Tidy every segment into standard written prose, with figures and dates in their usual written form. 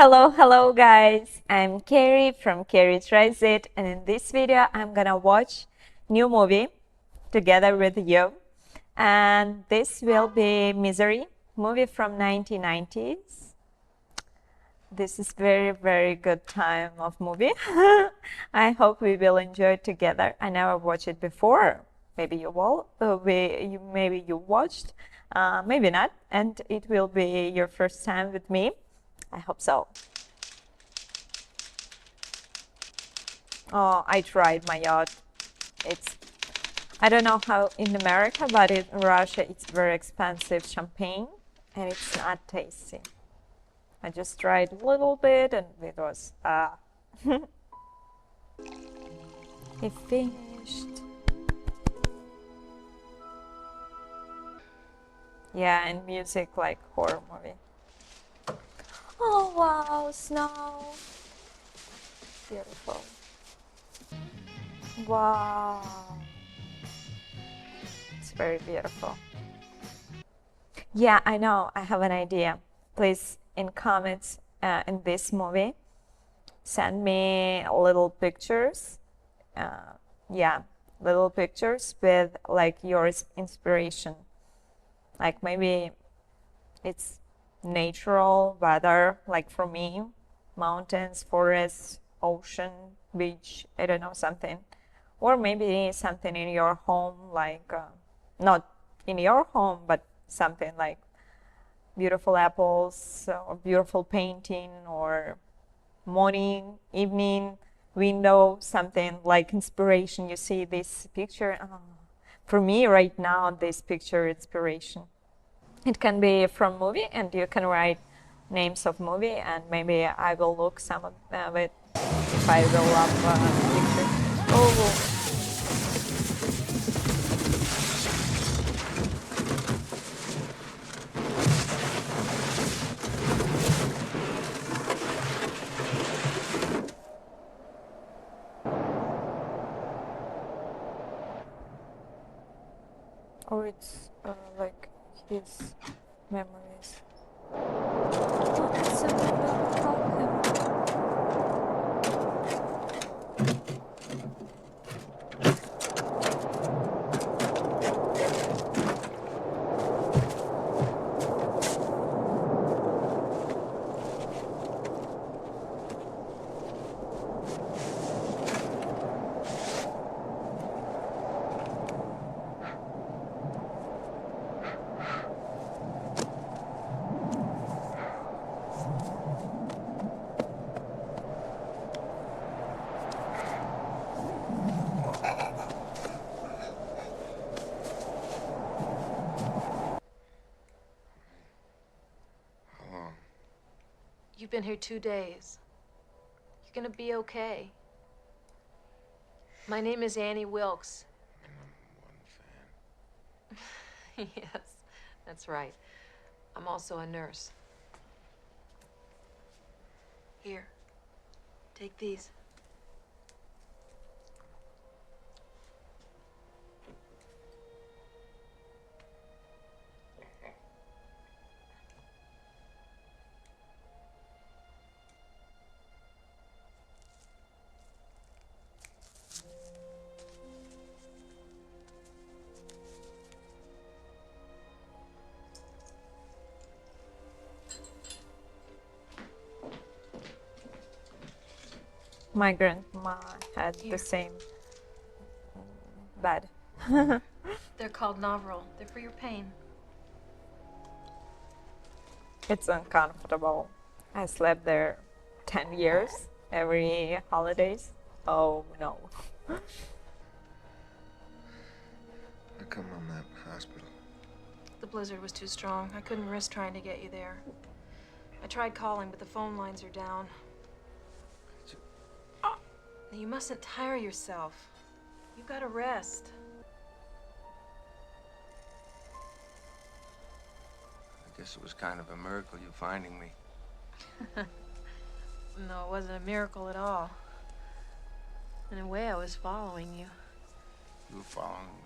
Hello guys. I'm Carrie from Carrie Tries It, and in this video I'm gonna watch new movie together with you. And this will be Misery, movie from 1990s. This is very good time of movie. I hope we will enjoy it together. I never watched it before. Maybe you will. Maybe you watched. Maybe not. And it will be your first time with me. I hope so. Oh, I tried my yacht. I don't know how in America, but in Russia it's very expensive champagne and it's not tasty. I just tried a little bit and it was, He finished. Yeah, and music like horror movie. Oh wow, snow. Beautiful. Wow. It's very beautiful. Yeah, I know. I have an idea. Please, in comments in this movie, send me little pictures. Yeah, little pictures with like your inspiration. Like maybe it's natural weather, like for me, mountains, forests, ocean, beach, I don't know, something. Or maybe something in your home, like not in your home, but something like beautiful apples or beautiful painting or morning, evening, window, something like inspiration. You see this picture. For me right now, this picture inspiration. It can be from movie and you can write names of movie and maybe I will look some of it if I will love picture. Oh. Or it's like his memories. Oh, someone will call him. You've been here 2 days. You're gonna be okay. My name is Annie Wilkes. I'm one fan. Yes, that's right. I'm also a nurse. Here, take these. My grandma had the same bed. They're called Novril. They're for your pain. It's uncomfortable. I slept there 10 years, every holidays. Oh no. How come I'm at hospital? The blizzard was too strong. I couldn't risk trying to get you there. I tried calling, but the phone lines are down. Now, you mustn't tire yourself. You've got to rest. I guess it was kind of a miracle you finding me. No, it wasn't a miracle at all. In a way, I was following you. You were following me.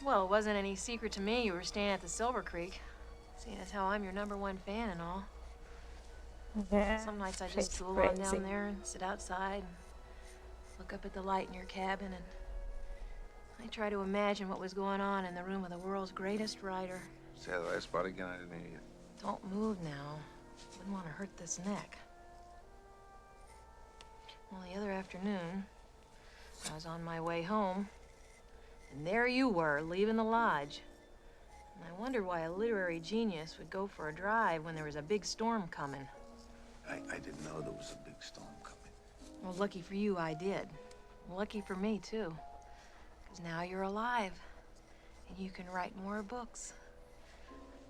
Well, it wasn't any secret to me you were staying at the Silver Creek. Seeing as how I'm your #1 fan and all. Yeah. Some nights I She's just stool on crazy. down there and sit outside and look up at the light in your cabin, and I try to imagine what was going on in the room of the world's greatest writer. Say the last part again, I didn't hear you. Don't move now. Wouldn't want to hurt this neck. Well, the other afternoon, I was on my way home, and there you were, leaving the lodge. And I wondered why a literary genius would go for a drive when there was a big storm coming. I didn't know there was a big storm coming. Well, lucky for you, I did. Lucky for me, too. Because now you're alive, and you can write more books.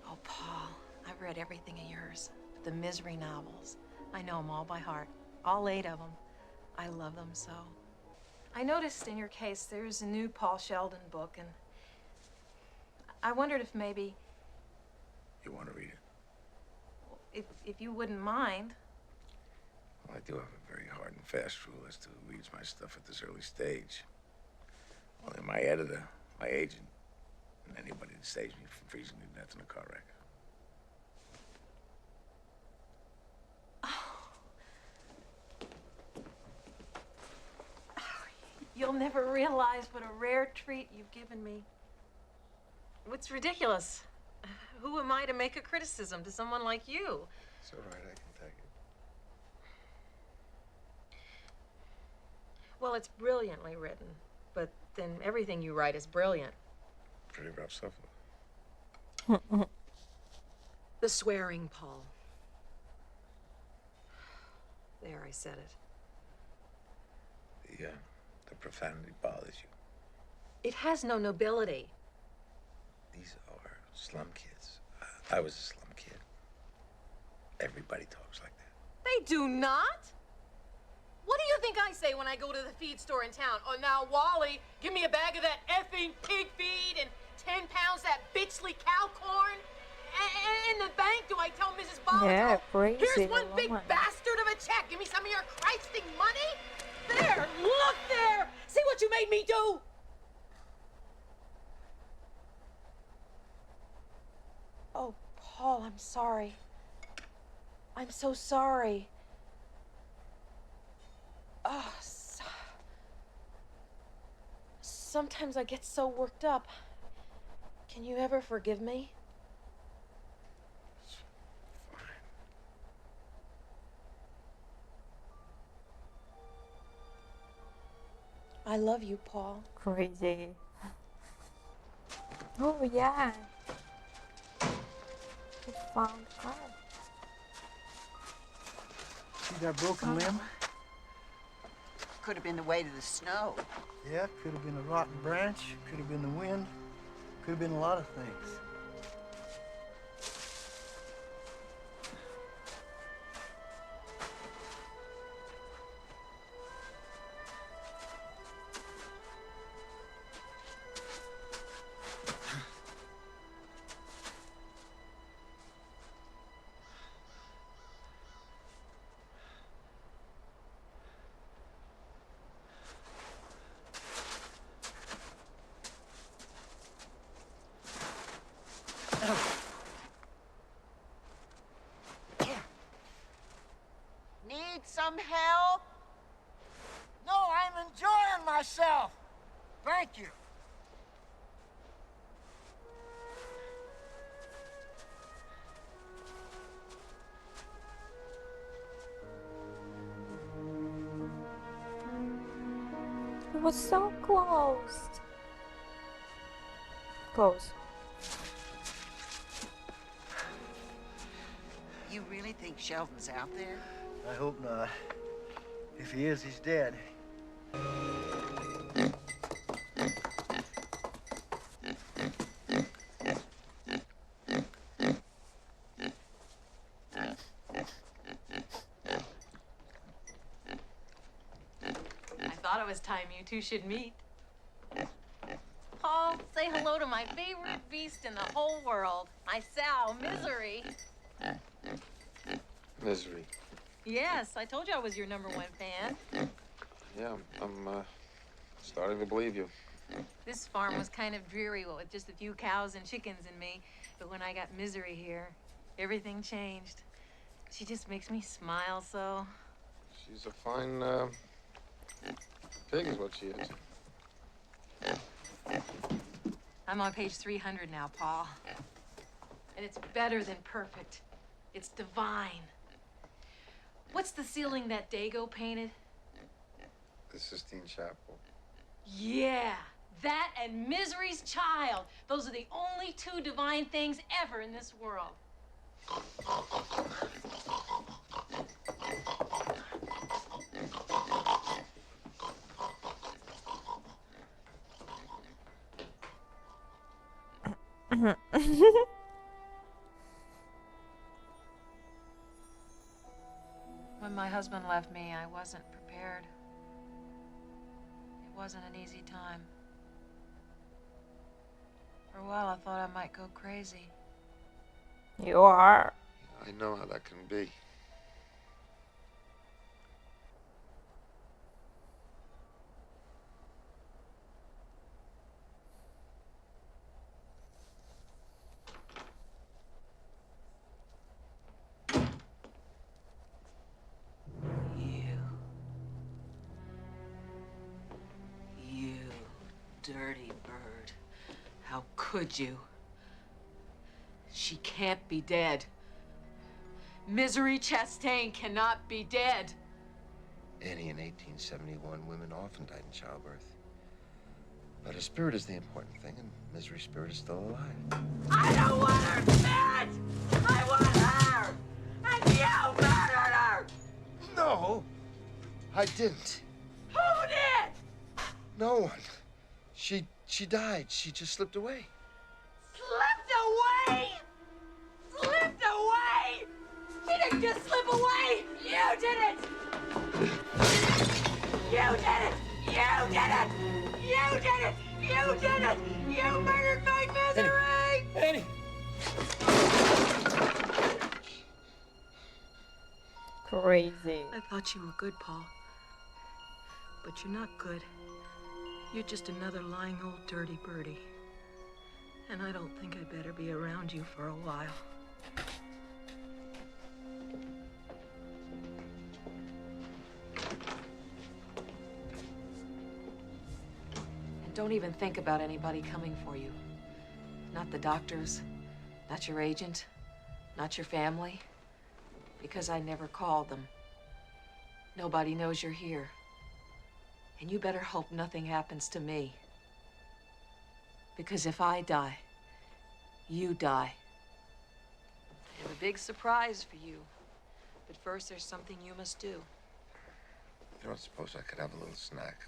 Oh, Paul, I've read everything of yours. The misery novels. I know them all by heart. All 8 of them. I love them so. I noticed in your case there's a new Paul Sheldon book, and I wondered if maybe, You want to read it? if you wouldn't mind. Well, I do have a very hard and fast rule as to who reads my stuff at this early stage. Only my editor, my agent, and anybody that saves me from freezing to death in a car wreck. You'll never realize what a rare treat you've given me. It's ridiculous. Who am I to make a criticism to someone like you? It's all right, I can take it. Well, it's brilliantly written, but then everything you write is brilliant. Pretty rough stuff. The swearing, Paul. There, I said it. The profanity bothers you. It has no nobility. These are slum kids. I was a slum kid. Everybody talks like that. They do not. What do you think I say when I go to the feed store in town? Oh, now, Wally, give me a bag of that effing pig feed and 10 pounds that bitchly cow corn. In the bank, do I tell Mrs. Bollinger, Yeah, crazy here's one big woman. bastard of a check. Give me some of your Christing money. There, look there. See what you made me do? Oh, Paul, I'm sorry. I'm so sorry. Oh, sometimes I get so worked up. Can you ever forgive me? I love you, Paul. Crazy. Oh yeah. He found her. See that broken limb? Could have been the weight of the snow. Yeah, could have been a rotten branch, could have been the wind, could have been a lot of things. Need some help? No, I'm enjoying myself. Thank you. It was so close. Close. You really think Sheldon's out there? I hope not. If he is, he's dead. I thought it was time you two should meet. Paul, say hello to my favorite beast in the whole world, my sow, Misery. Misery. Yes, I told you I was your #1 fan. Yeah, I'm starting to believe you. This farm was kind of dreary with just a few cows and chickens and me, but when I got Misery here, everything changed. She just makes me smile so. She's a fine, pig is what she is. I'm on page 300 now, Paul. And it's better than perfect. It's divine. What's the ceiling that Dago painted? The Sistine Chapel. Yeah, that and Misery's Child. Those are the only two divine things ever in this world. When my husband left me, I wasn't prepared. It wasn't an easy time. For a while, I thought I might go crazy. You are. I know how that can be. You dirty bird. How could you? She can't be dead. Misery Chastain cannot be dead. Annie, in 1871, women often died in childbirth. But her spirit is the important thing, and Misery's spirit is still alive. I don't want her dead! I want her! And you murdered her! No, I didn't. Who did? No one. She died. She just slipped away. Slipped away! Slipped away! She didn't just slip away! You did it! You did it! You did it! You did it! You did it! You murdered my Misery! Annie! Crazy. I thought you were good, Paul. But you're not good. You're just another lying old dirty birdie. And I don't think I better be around you for a while. And don't even think about anybody coming for you. Not the doctors, not your agent, not your family. Because I never called them. Nobody knows you're here. And you better hope nothing happens to me. Because if I die, you die. I have a big surprise for you. But first, there's something you must do. You don't suppose I could have a little snack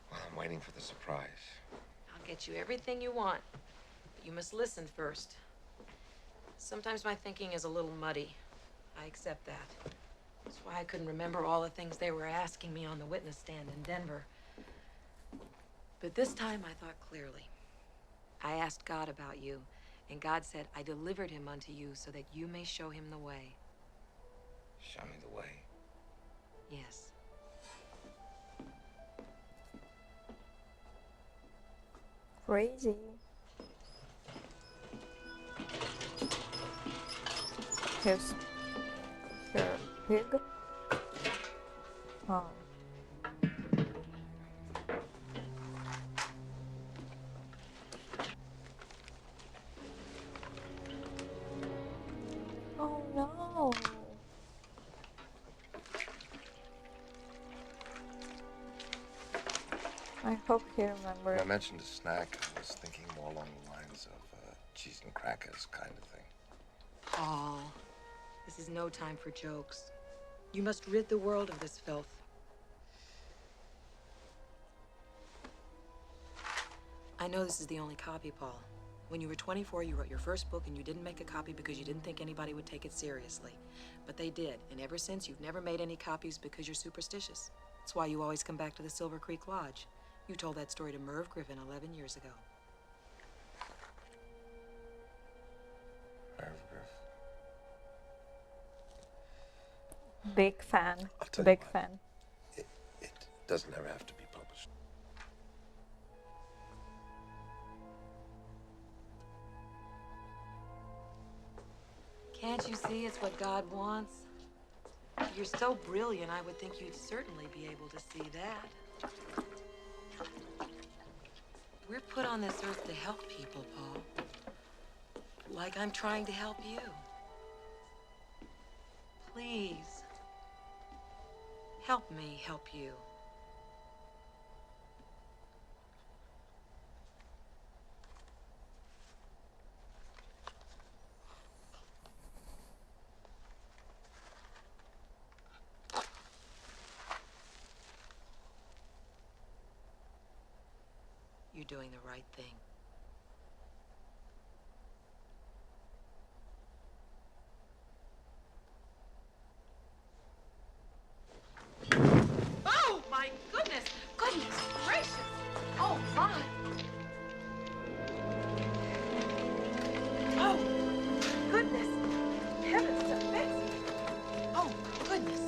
while I'm waiting for the surprise? I'll get you everything you want. But you must listen first. Sometimes my thinking is a little muddy. I accept that. That's why I couldn't remember all the things they were asking me on the witness stand in Denver. But this time I thought clearly. I asked God about you, and God said, I delivered him unto you so that you may show him the way. Show me the way. Yes. Crazy. Here's her pig. Oh. Oh no. I hope he When remembers. I mentioned a snack, I was thinking more along the lines of cheese and crackers kind of thing. Paul, this is no time for jokes. You must rid the world of this filth. I know this is the only copy, Paul. When you were 24, you wrote your first book and you didn't make a copy because you didn't think anybody would take it seriously. But they did, and ever since, you've never made any copies because you're superstitious. That's why you always come back to the Silver Creek Lodge. You told that story to Merv Griffin 11 years ago. Merv Griff. Big fan. I'll tell you Big what. fan. It doesn't ever have to be published. Can't you see it's what God wants? You're so brilliant, I would think you'd certainly be able to see that. We're put on this earth to help people, Paul. Like I'm trying to help you. Please, help me help you. You're doing the right thing. Oh, my goodness! Goodness gracious! Oh, my! Oh, goodness! Heavens to Betsy! Oh, goodness!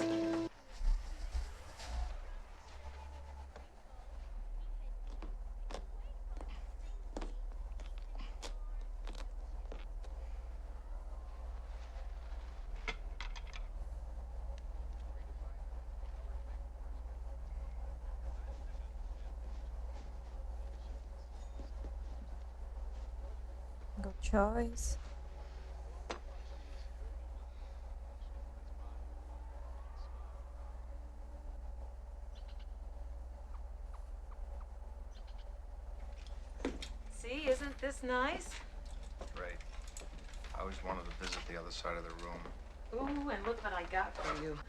Good choice. See, isn't this nice? Great. I always wanted to visit the other side of the room. Ooh, and look what I got for you.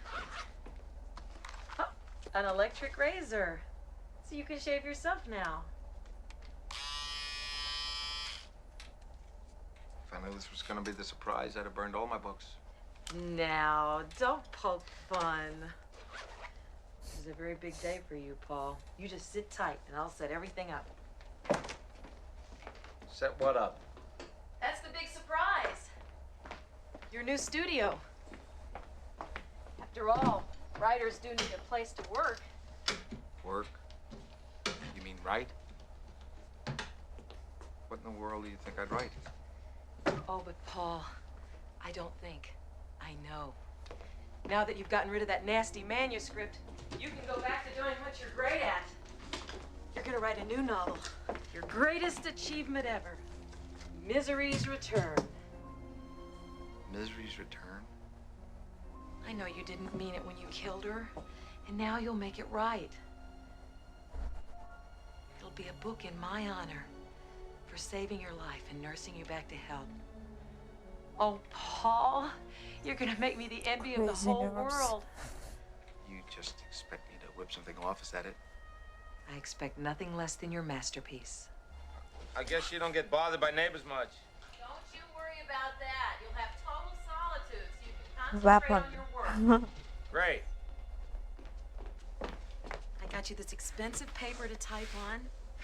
Oh, an electric razor. So you can shave yourself now. If I knew this was going to be the surprise, I'd have burned all my books. Now, don't poke fun. This is a very big day for you, Paul. You just sit tight and I'll set everything up. Set what up? That's the big surprise. Your new studio. After all, writers do need a place to work. Work? You mean write? What in the world do you think I'd write? Oh, but Paul, I don't think. I know. Now that you've gotten rid of that nasty manuscript, you can go back to doing what you're great at. You're gonna write a new novel. Your greatest achievement ever. Misery's Return. Misery's Return? I know you didn't mean it when you killed her, and now you'll make it right. It'll be a book in my honor for saving your life and nursing you back to health. Oh, Paul, you're gonna make me the envy of the Crazy whole nerves. world. You just expect me to whip something off, is that it? I expect nothing less than your masterpiece. I guess you don't get bothered by neighbors much. Don't you worry about that. You'll have total solitude so you can concentrate Weapon. on your work. Great. I got you this expensive paper to type on,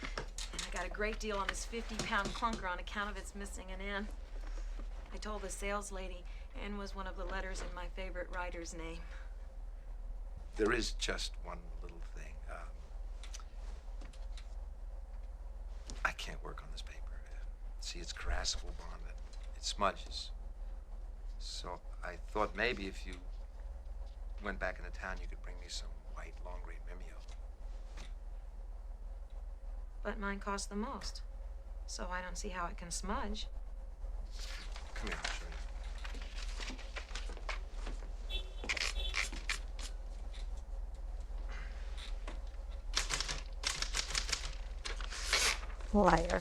and I got a great deal on this 50-pound clunker on account of its missing an N. I told the sales lady N was one of the letters in my favorite writer's name. There is just one little thing. I can't work on this paper. See, it's crassable bond and it smudges. So I thought maybe if you went back into town, you could bring me some white long-grain Vimeo. But mine cost the most, so I don't see how it can smudge. Come here, I'll show you. Liar.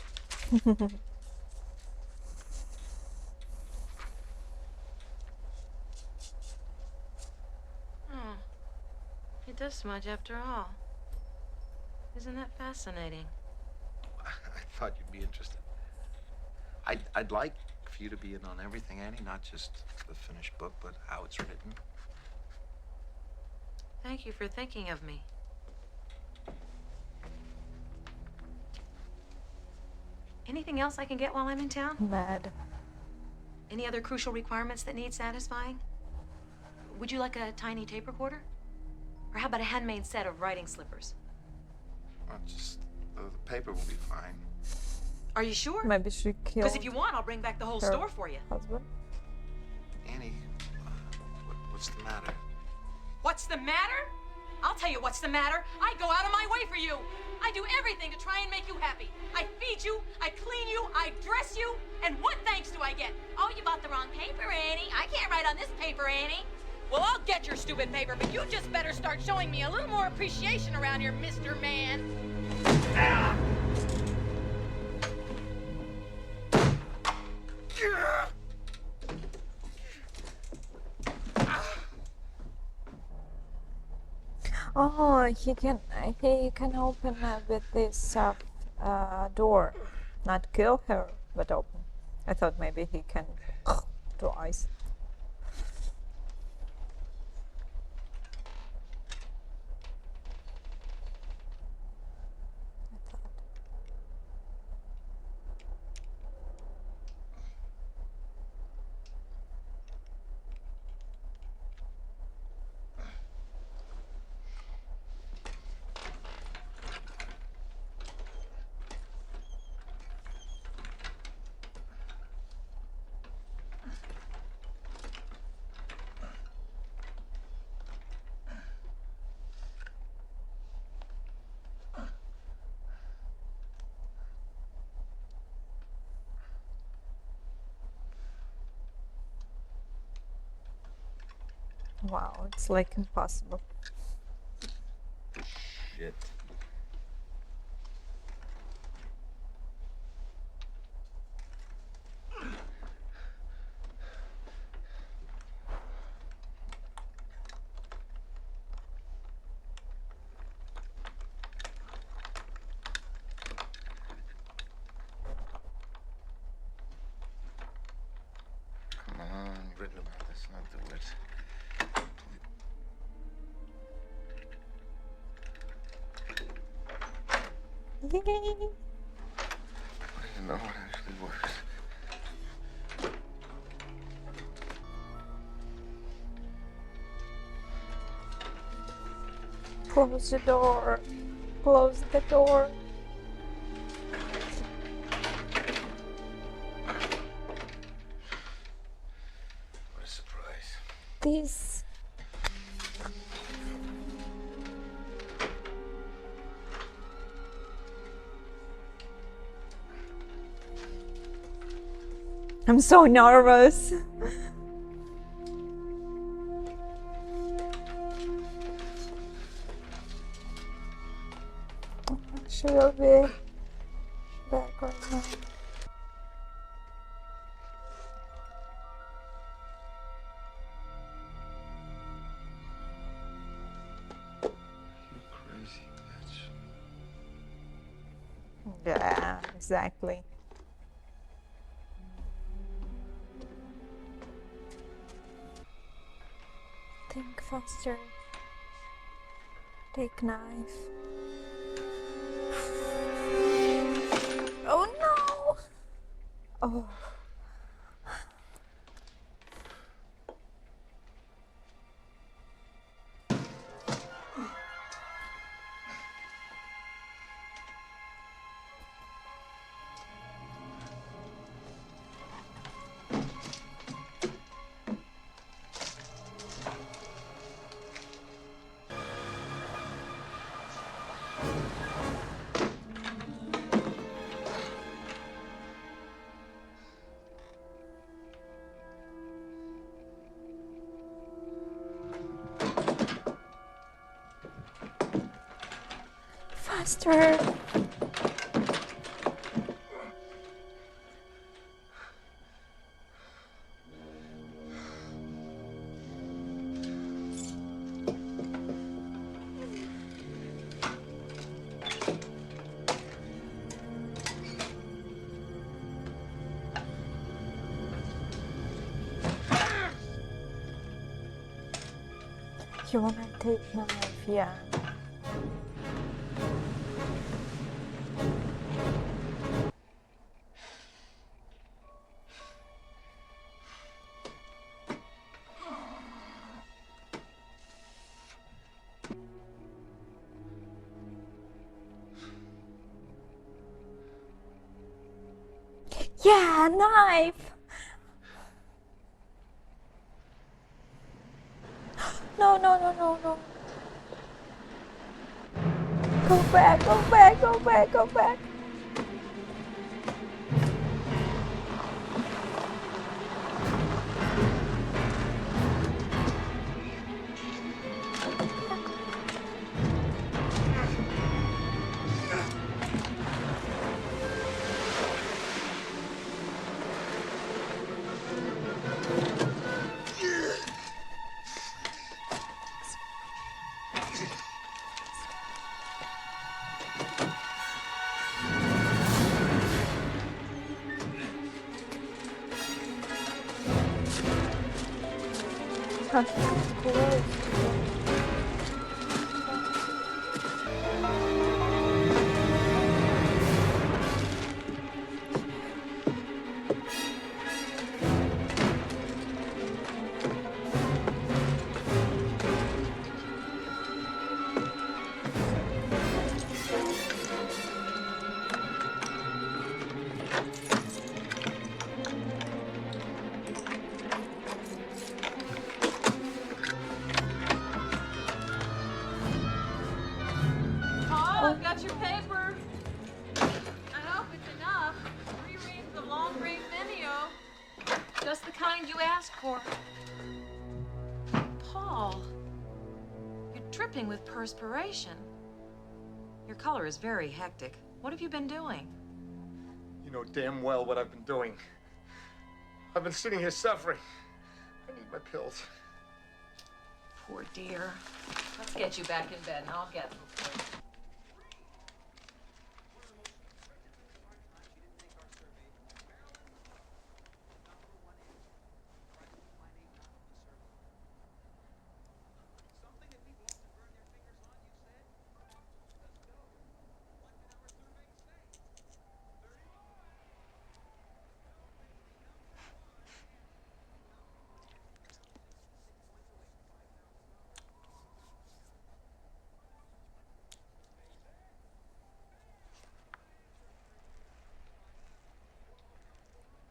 Oh, it does smudge after all. Isn't that fascinating? I thought you'd be interested. I'd like for you to be in on everything, Annie, not just the finished book, but how it's written. Thank you for thinking of me. Anything else I can get while I'm in town? Mad. Any other crucial requirements that need satisfying? Would you like a tiny tape recorder? Or how about a handmade set of writing slippers? Well, just the paper will be fine. Are you sure? Maybe she killed Because if you want, I'll bring back the whole her store for you. husband. Annie, what's the matter? What's the matter? I'll tell you what's the matter. I go out of my way for you. I do everything to try and make you happy. I feed you, I clean you, I dress you, and what thanks do I get? Oh, you bought the wrong paper, Annie. I can't write on this paper, Annie. Well, I'll get your stupid paper, but you just better start showing me a little more appreciation around here, Mr. Man. Oh, he can open with this door, not kill her, but open. I thought maybe he can twice. Wow, it's like impossible. Shit. Come on, you've written about this, not do it. Yay! I don't even know what actually works. Close the door. Close the door. What a surprise. This. I'm so nervous. She will be back right now. You crazy bitch. Yeah, exactly. Think faster. Take knife. Oh no! Oh. Faster! You wanna take knife, yeah. Yeah, knife! No, no, no, no, no. Go back, go back, go back, go back. How close. Paul, I've got your paper. I hope it's enough. 3 reams of long-grain Vimeo. Just the kind you asked for. Paul, you're dripping with perspiration. Your color is very hectic. What have you been doing? You know damn well what I've been doing. I've been sitting here suffering. I need my pills. Poor dear. Let's get you back in bed and I'll get them for you.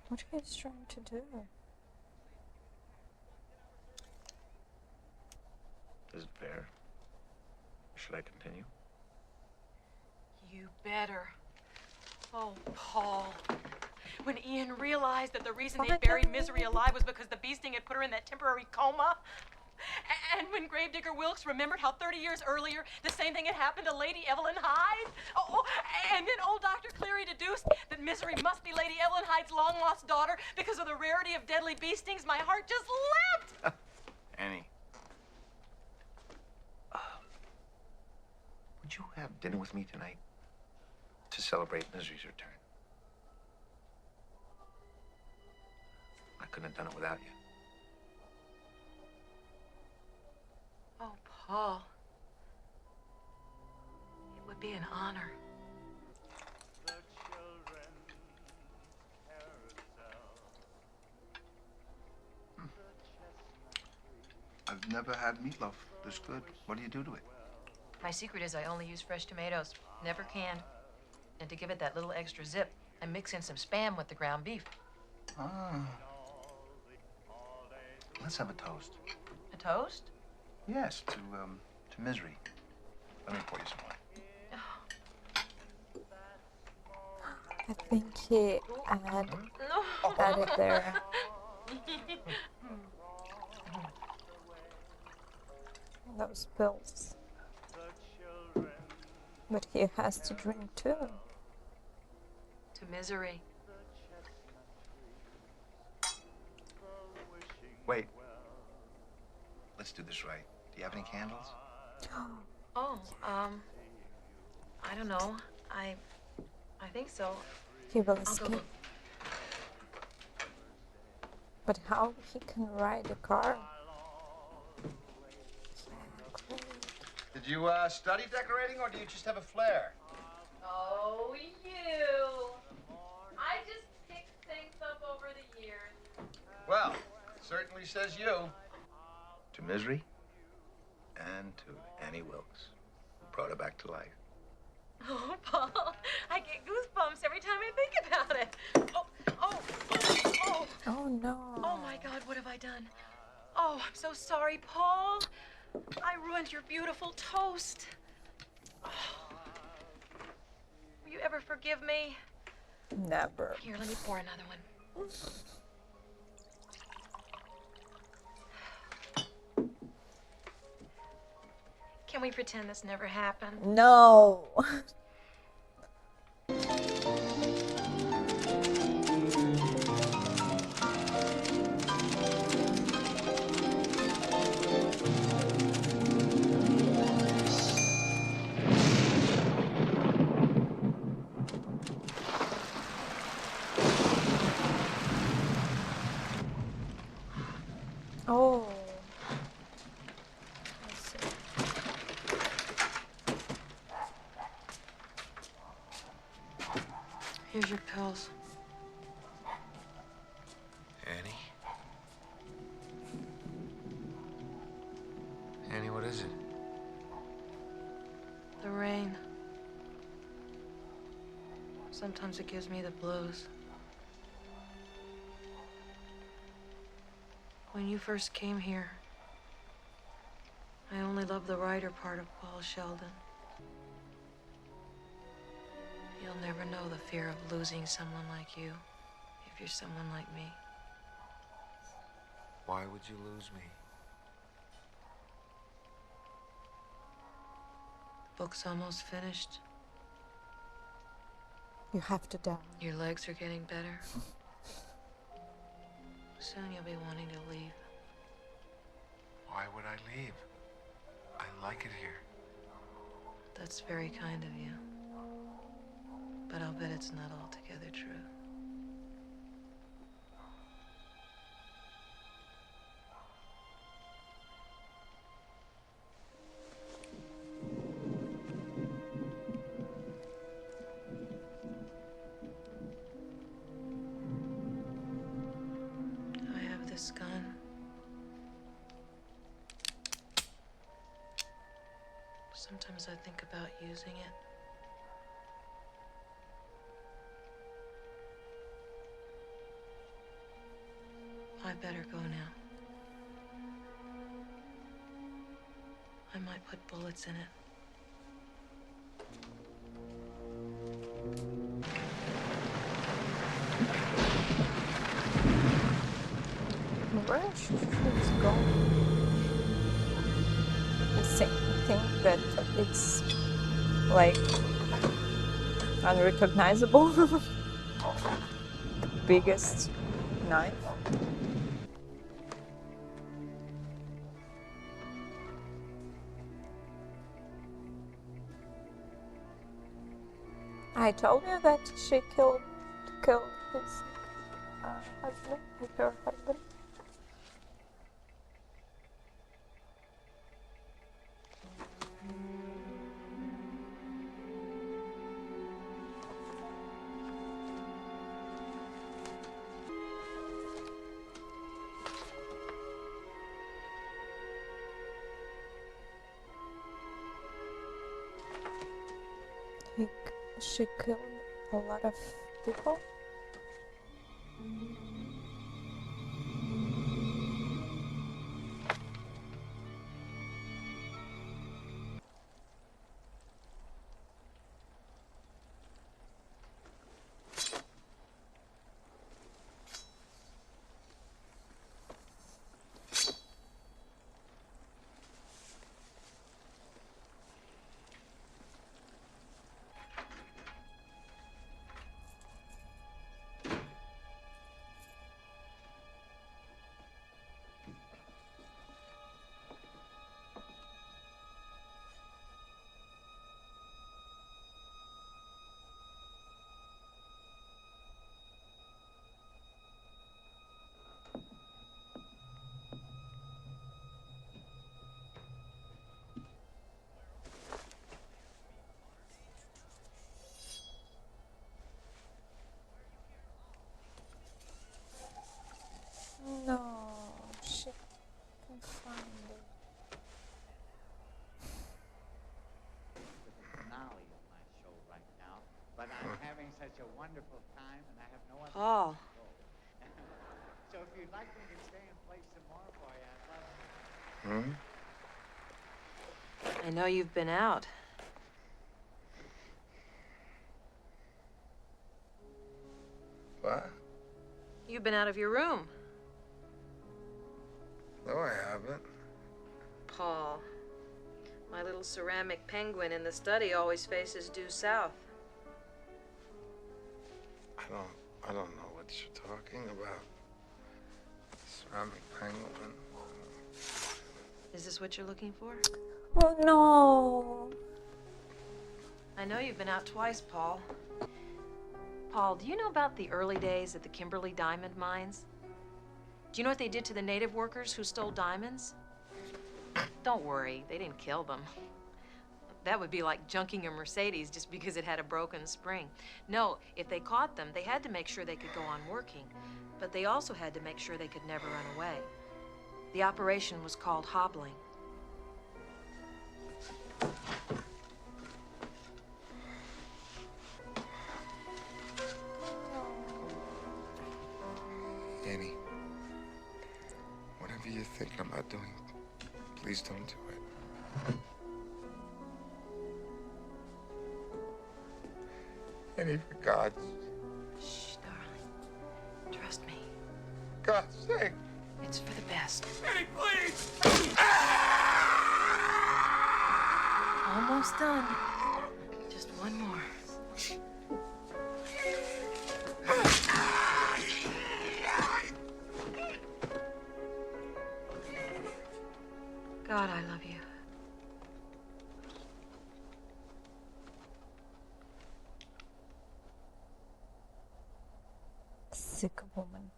What are you trying to do? Is it fair? Should I continue? You better. Oh, Paul. When Ian realized that the reason they buried Misery alive was because the bee sting had put her in that temporary coma. And when Gravedigger Wilkes remembered how 30 years earlier the same thing had happened to Lady Evelyn Hyde. Oh, and then old Dr. Cleary deduced that Misery must be Lady Evelyn Hyde's long-lost daughter because of the rarity of deadly bee stings, my heart just leapt. Annie. Would you have dinner with me tonight to celebrate Misery's return? I couldn't have done it without you. Oh, Paul. It would be an honor. I've never had meatloaf this good. What do you do to it? My secret is I only use fresh tomatoes, never canned. And to give it that little extra zip, I mix in some Spam with the ground beef. Ah. Let's have a toast. A toast? Yes, to Misery. Let me pour you some wine. I think he added there. Those pills. But he has to drink too. To Misery. Wait. Let's do this right. Do you have any candles? Oh, I don't know. I think so. He will I'll go escape. look. But how he can ride a car? Did you study decorating, or do you just have a flair? Oh, you. I just pick things up over the years. Well, it certainly says you. To Misery and to Annie Wilkes, who brought her back to life. Oh, Paul, I get goosebumps every time I think about it. Oh no. Oh, my God, what have I done? Oh, I'm so sorry, Paul. I ruined your beautiful toast. Oh. Will you ever forgive me? Never. Here, let me pour another one. Can we pretend this never happened? No. Oh. I see. Here's your pills. Annie? Annie, what is it? The rain. Sometimes it gives me the blues. When you first came here, I only loved the writer part of Paul Sheldon. You'll never know the fear of losing someone like you, if you're someone like me. Why would you lose me? The book's almost finished. You have to die. Your legs are getting better. Soon you'll be wanting to leave. Why would I leave? I like it here. That's very kind of you. But I'll bet it's not altogether true. I have this gun. Sometimes I think about using it. I better go now. I might put bullets in it. Where she's going? I think that it's like unrecognizable. The biggest knife. I told you that she killed his husband, her husband. She killed a lot of people. No, she can find it. The finale of my show right now, but I'm having such a wonderful time and I have no other Paul. place to go. So if you'd like me to stay and play some more for you, I'd love to. Hmm? I know you've been out. What? You've been out of your room. No, I haven't. Paul, my little ceramic penguin in the study always faces due south. I don't know what you're talking about. Ceramic penguin. Is this what you're looking for? Oh no. I know you've been out twice, Paul. Paul, do you know about the early days at the Kimberley diamond mines? Do you know what they did to the native workers who stole diamonds? Don't worry, they didn't kill them. That would be like junking a Mercedes just because it had a broken spring. No, if they caught them, they had to make sure they could go on working, but they also had to make sure they could never run away. The operation was called hobbling. Annie, whatever you're thinking about doing, please don't do it. Annie, for God's, Shh, darling. Trust me. God's sake. It's for the best. Annie, please! Almost done. Just one more. God, I love you. Sick woman.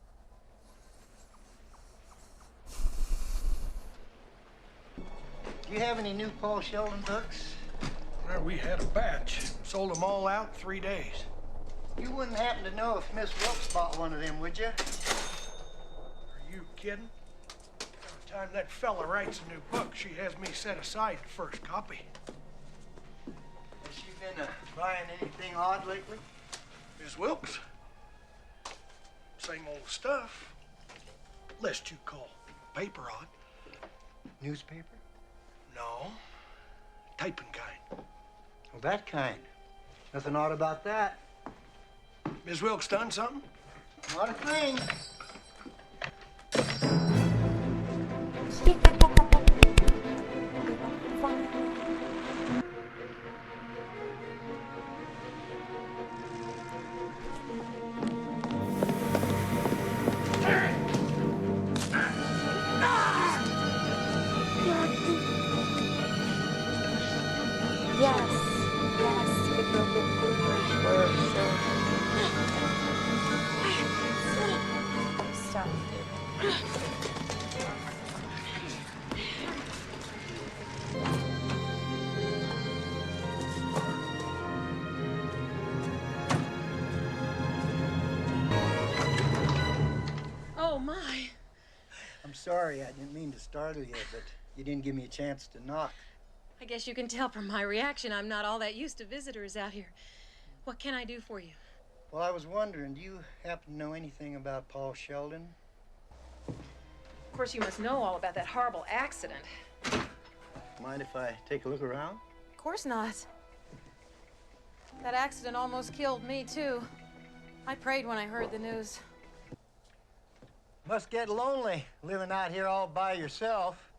Do you have any new Paul Sheldon books? Well, we had a batch. Sold them all out in 3 days. You wouldn't happen to know if Miss Wilkes bought one of them, would you? Are you kidding? Every time that fella writes a new book, she has me set aside the first copy. Has she been buying anything odd lately? Ms. Wilkes? Same old stuff. Lest you call paper odd. Newspaper? No. Typing kind. Well, that kind. Nothing odd about that. Ms. Wilkes done something? Not a thing. Yes, yes, it will be for sure. Stop. Oh, my. I'm sorry, I didn't mean to startle you, but you didn't give me a chance to knock. I guess you can tell from my reaction I'm not all that used to visitors out here. What can I do for you? Well, I was wondering, do you happen to know anything about Paul Sheldon? Of course, you must know all about that horrible accident. Mind if I take a look around? Of course not. That accident almost killed me, too. I prayed when I heard the news. Must get lonely living out here all by yourself.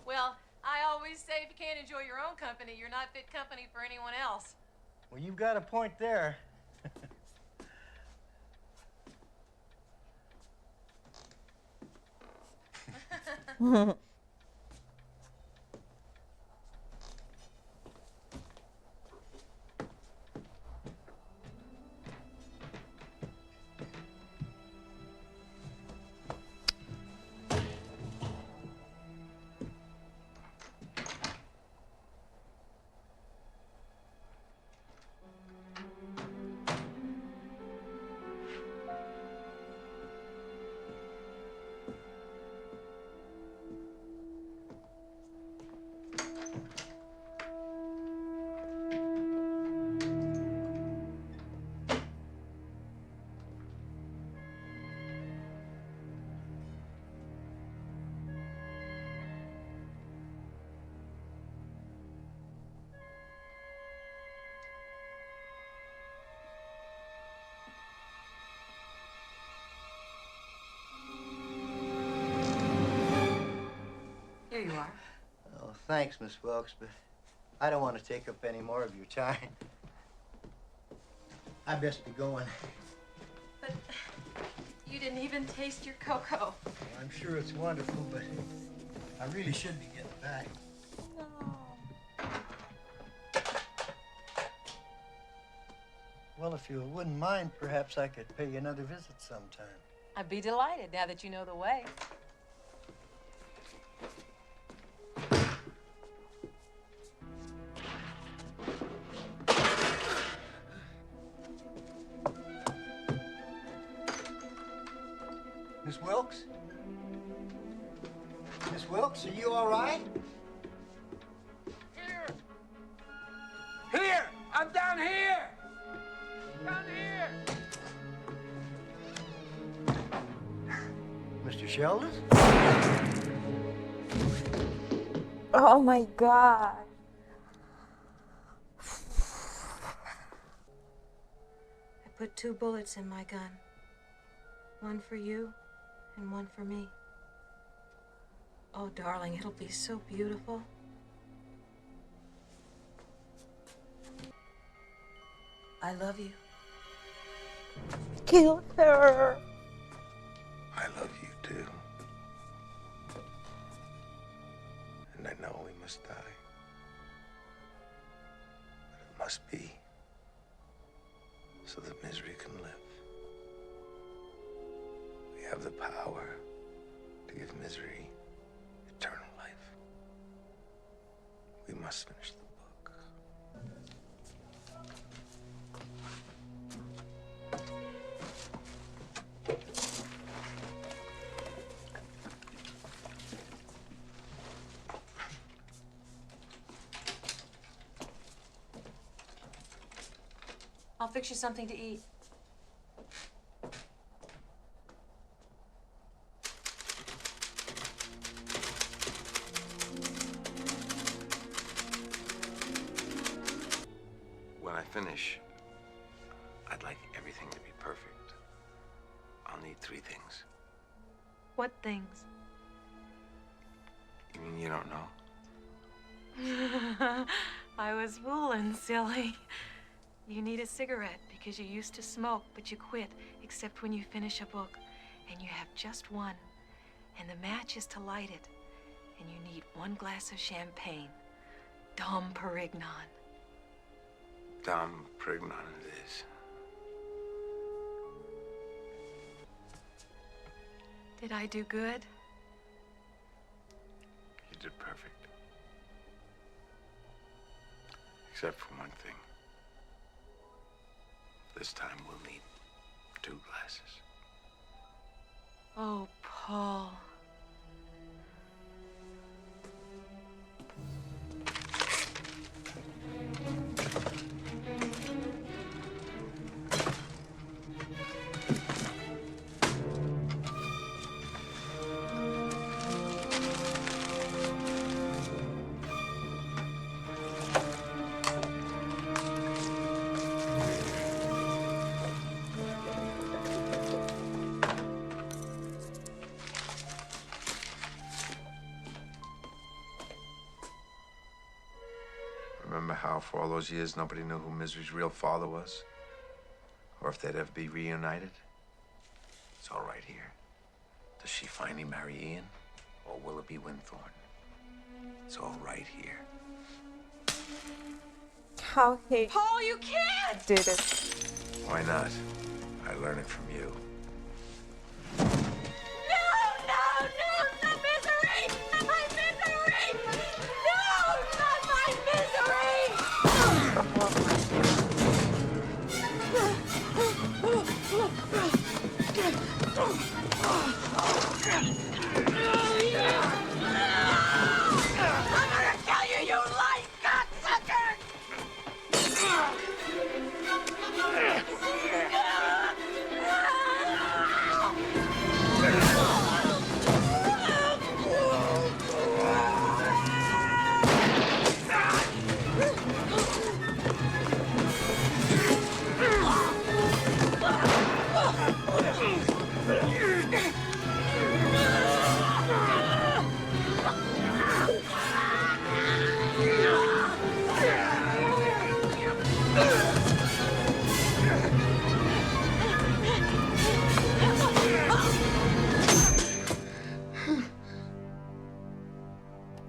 Well, I always say if you can't enjoy your own company, you're not fit company for anyone else. Well, you've got a point there. you are. Oh, thanks, Miss Wilkes, but I don't want to take up any more of your time. I best be going. But you didn't even taste your cocoa. Well, I'm sure it's wonderful, but I really should be getting back. Well, if you wouldn't mind, perhaps I could pay you another visit sometime. I'd be delighted now that you know the way. Miss Wilkes? Miss Wilkes, are you all right? Here! I'm down here! Down here! Mr. Sheldon? Oh my God. I put 2 bullets in my gun. One for you and one for me. Oh, darling, it'll be so beautiful. I love you. Kill her. I love you too. And I know we must die. But it must be so that misery can live. We have the power to give misery eternal life. We must finish the book. I'll fix you something to eat. When I finish, I'd like everything to be perfect. I'll need 3 things. What things? You mean you don't know? I was fooling, silly. You need a cigarette because you used to smoke, but you quit, except when you finish a book. And you have just one. And the match is to light it. And you need 1 glass of champagne. Dom Perignon. Dom Perignon it is. Did I do good? You did perfect. Except for one thing. This time we'll need 2 glasses. Oh, Paul. Remember how for all those years nobody knew who Misery's real father was? Or if they'd ever be reunited? It's all right here. Does she finally marry Ian? Or will it be Winthorne? It's all right here. How he Paul, you can't! did it. Why not? I learned it from you. No, no, no! The misery! My misery! No, not my I'm gonna kill you, you lying cocksucker!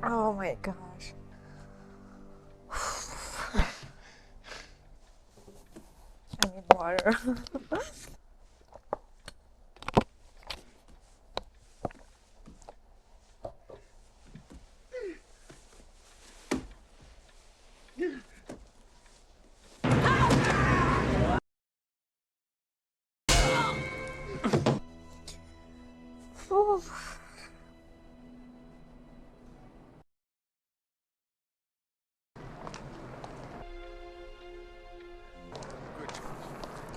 Oh my gosh. I need water.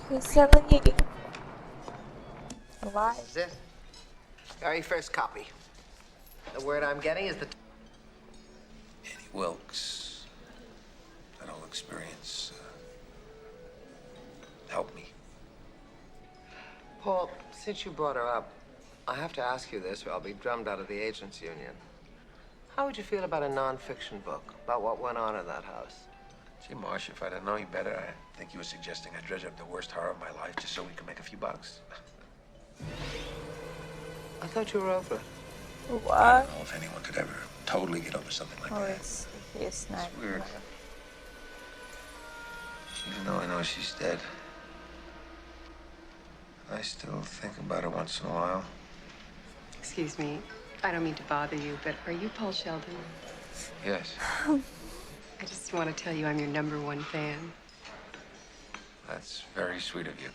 He's selling it. Alive. This is it. Very first copy. The word I'm getting is the... Annie Wilkes, that whole experience helped me. Paul, since you brought her up, I have to ask you this or I'll be drummed out of the agents union. How would you feel about a non-fiction book about what went on in that house? Gee, Marsh, if I'd have known you better, I think you were suggesting I dredge up the worst horror of my life just so we could make a few bucks. I thought you were over it. What? I don't know if anyone could ever totally get over something like Oh, that. it's not. It's weird. Even though I know she's dead, I still think about her once in a while. Excuse me, I don't mean to bother you, but are you Paul Sheldon? Yes. I just want to tell you I'm your #1 fan. That's very sweet of you.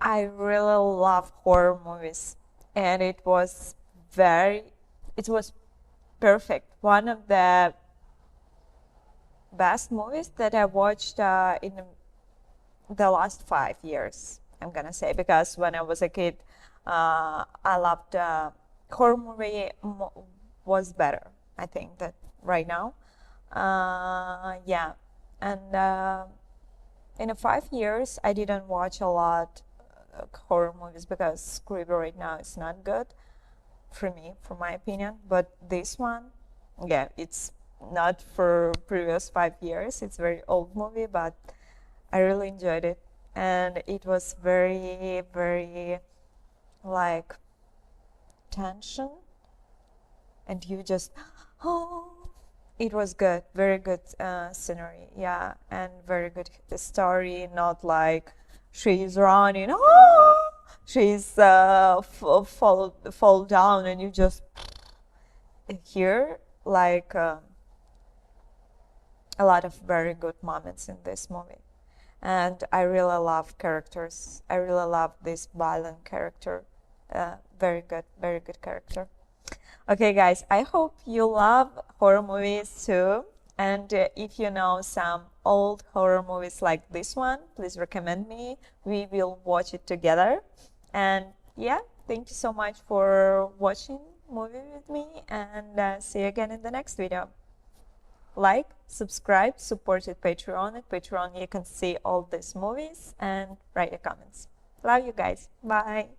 I really love horror movies, and it was perfect. One of the best movies that I watched in the last 5 years, I'm gonna say, because when I was a kid, I loved horror movie was better, I think, that right now. Yeah, and in the 5 years, I didn't watch a lot horror movies because Scribble right now is not good for me, for my opinion. But this one, yeah, it's not for previous 5 years. It's a very old movie, but I really enjoyed it, and it was very, very like tension, and you just oh. It was good, very good scenery, yeah, and very good story. Not like she's running, oh, she's fall down, and you just hear like a lot of very good moments in this movie. And I really love characters. I really love this violent character. Very good character. Okay, guys, I hope you love horror movies too. And if you know some old horror movies like this one, please recommend me. We will watch it together. And yeah, thank you so much for watching movie with me, and see you again in the next video. Like, subscribe, support at Patreon. At Patreon, you can see all these movies and write your comments. Love you guys. Bye.